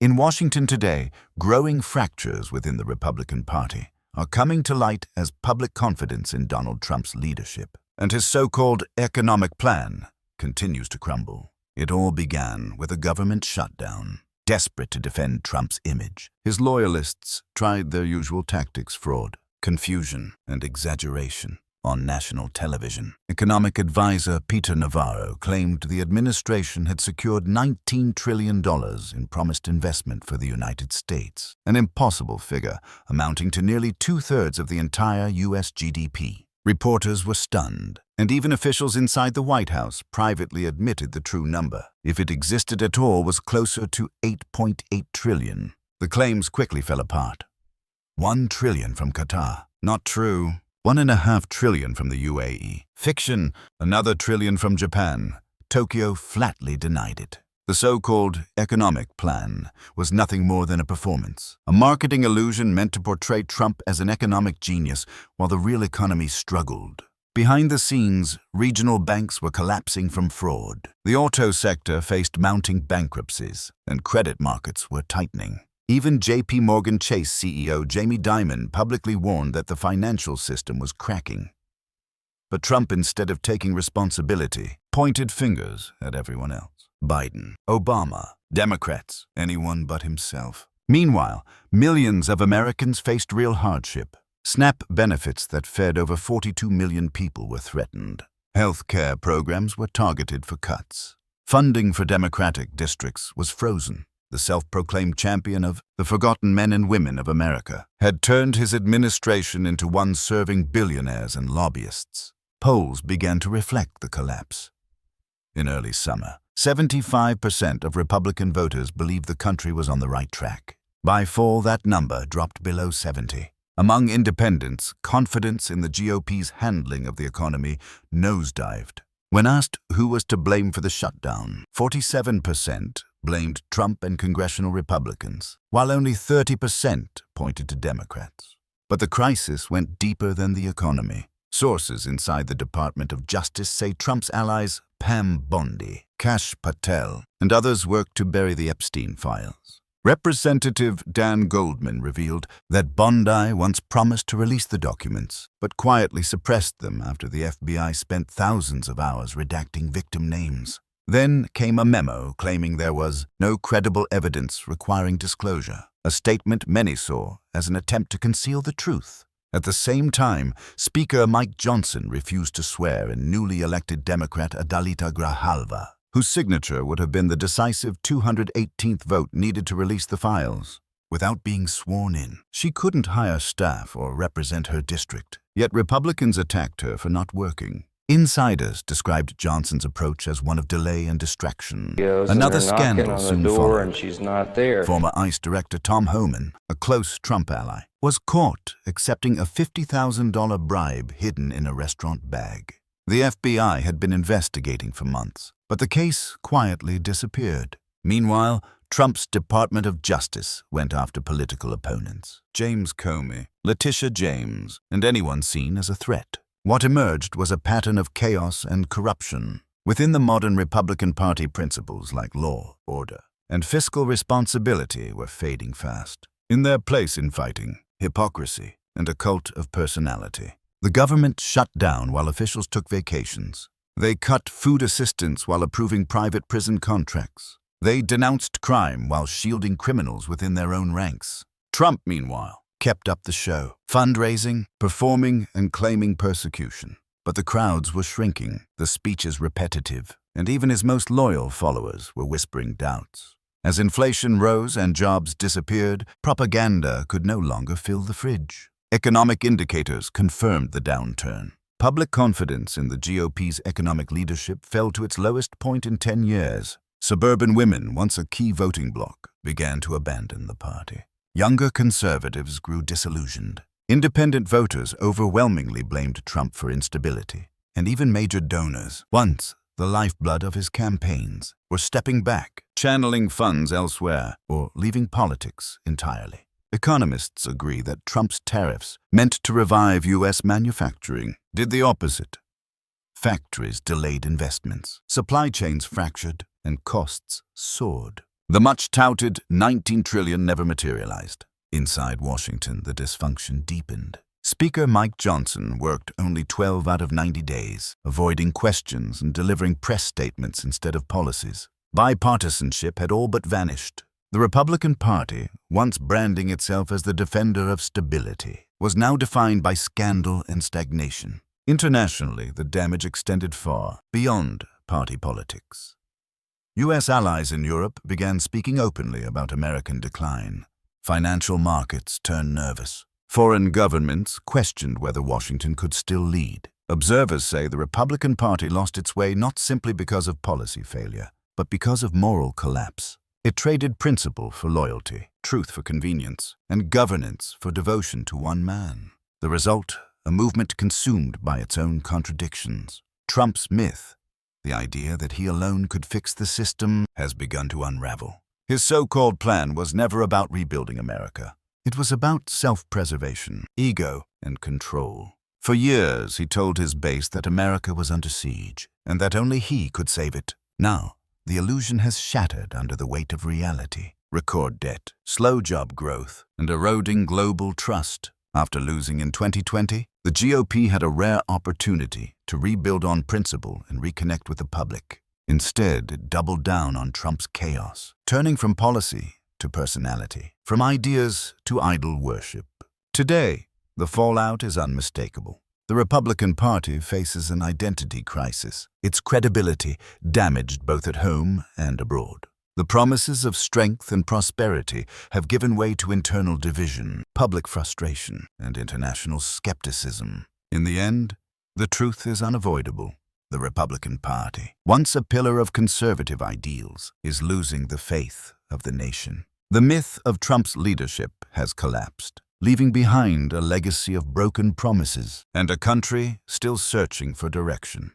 In Washington today, growing fractures within the Republican Party are coming to light as public confidence in Donald Trump's leadership and his so-called economic plan continues to crumble. It all began with a government shutdown. Desperate to defend Trump's image, his loyalists tried their usual tactics: fraud, confusion, and exaggeration. On national television, economic advisor Peter Navarro claimed the administration had secured $19 trillion in promised investment for the United States, an impossible figure amounting to nearly two-thirds of the entire U.S. GDP. Reporters were stunned, and even officials inside the White House privately admitted the true number, if it existed at all, was closer to $8.8 trillion. The claims quickly fell apart. $1 trillion from Qatar. Not true. $1.5 trillion from the UAE. Fiction. Another trillion from Japan. Tokyo flatly denied it. The so-called economic plan was nothing more than a performance, a marketing illusion meant to portray Trump as an economic genius while the real economy struggled. Behind the scenes, regional banks were collapsing from fraud. The auto sector faced mounting bankruptcies, and credit markets were tightening. Even J.P. Morgan Chase CEO Jamie Dimon publicly warned that the financial system was cracking. But Trump, instead of taking responsibility, pointed fingers at everyone else. Biden, Obama, Democrats, anyone but himself. Meanwhile, millions of Americans faced real hardship. SNAP benefits that fed over 42 million people were threatened. Health care programs were targeted for cuts. Funding for Democratic districts was frozen. The self-proclaimed champion of the forgotten men and women of America had turned his administration into one serving billionaires and lobbyists. Polls began to reflect the collapse. In early summer, 75% of Republican voters believed the country was on the right track. By fall, that number dropped below 70%. Among independents, confidence in the GOP's handling of the economy nosedived. When asked who was to blame for the shutdown, 47% blamed Trump and congressional Republicans, while only 30% pointed to Democrats. But the crisis went deeper than the economy. Sources inside the Department of Justice say Trump's allies Pam Bondi, Kashpatel, and others worked to bury the Epsteinfiles. Representative Dan Goldman revealed that Bondi once promised to release the documents, but quietly suppressed them after the FBI spent thousands of hours redacting victim names. Then came a memo claiming there was no credible evidence requiring disclosure, a statement many saw as an attempt to conceal the truth. At the same time, Speaker Mike Johnson refused to swear in newly elected Democrat Adalita Grijalva, whose signature would have been the decisive 218th vote needed to release the files. Without being sworn in, she couldn't hire staff or represent her district, yet Republicans attacked her for not working. Insiders described Johnson's approach as one of delay and distraction. Another scandal soon followed. And she's not there. Former ICE Director Tom Homan, a close Trump ally, was caught accepting a $50,000 bribe hidden in a restaurant bag. The FBI had been investigating for months, but the case quietly disappeared. Meanwhile, Trump's Department of Justice went after political opponents: James Comey, Letitia James, and anyone seen as a threat. What emerged was a pattern of chaos and corruption. Within the modern Republican Party, principles like law, order, and fiscal responsibility were fading fast. In their place in fighting, hypocrisy and a cult of personality. The government shut down while officials took vacations. They cut food assistance while approving private prison contracts. They denounced crime while shielding criminals within their own ranks. Trump, meanwhile, kept up the show, fundraising, performing, and claiming persecution. But the crowds were shrinking, the speeches repetitive, and even his most loyal followers were whispering doubts. As inflation rose and jobs disappeared, propaganda could no longer fill the fridge. Economic indicators confirmed the downturn. Public confidence in the GOP's economic leadership fell to its lowest point in 10 years. Suburban women, once a key voting bloc, began to abandon the party. Younger conservatives grew disillusioned. Independent voters overwhelmingly blamed Trump for instability. And even major donors, once the lifeblood of his campaigns, were stepping back, channeling funds elsewhere, or leaving politics entirely. Economists agree that Trump's tariffs, meant to revive U.S. manufacturing, did the opposite. Factories delayed investments, supply chains fractured, and costs soared. The much-touted $19 trillion never materialized. Inside Washington, the dysfunction deepened. Speaker Mike Johnson worked only 12 out of 90 days, avoiding questions and delivering press statements instead of policies. Bipartisanship had all but vanished. The Republican Party, once branding itself as the defender of stability, was now defined by scandal and stagnation. Internationally, the damage extended far beyond party politics. U.S. allies in Europe began speaking openly about American decline. Financial markets turned nervous. Foreign governments questioned whether Washington could still lead. Observers say the Republican Party lost its way not simply because of policy failure, but because of moral collapse. It traded principle for loyalty, truth for convenience, and governance for devotion to one man. The result, a movement consumed by its own contradictions. Trump's myth, the idea that he alone could fix the system, has begun to unravel. His so-called plan was never about rebuilding America. It was about self-preservation, ego, and control. For years, he told his base that America was under siege, and that only he could save it. Now, the illusion has shattered under the weight of reality. Record debt, slow job growth, and eroding global trust. After losing in 2020, the GOP had a rare opportunity to rebuild on principle and reconnect with the public. Instead, it doubled down on Trump's chaos, turning from policy to personality, from ideas to idol worship. Today, the fallout is unmistakable. The Republican Party faces an identity crisis, its credibility damaged both at home and abroad. The promises of strength and prosperity have given way to internal division, public frustration, and international skepticism. In the end, the truth is unavoidable. The Republican Party, once a pillar of conservative ideals, is losing the faith of the nation. The myth of Trump's leadership has collapsed, leaving behind a legacy of broken promises and a country still searching for direction.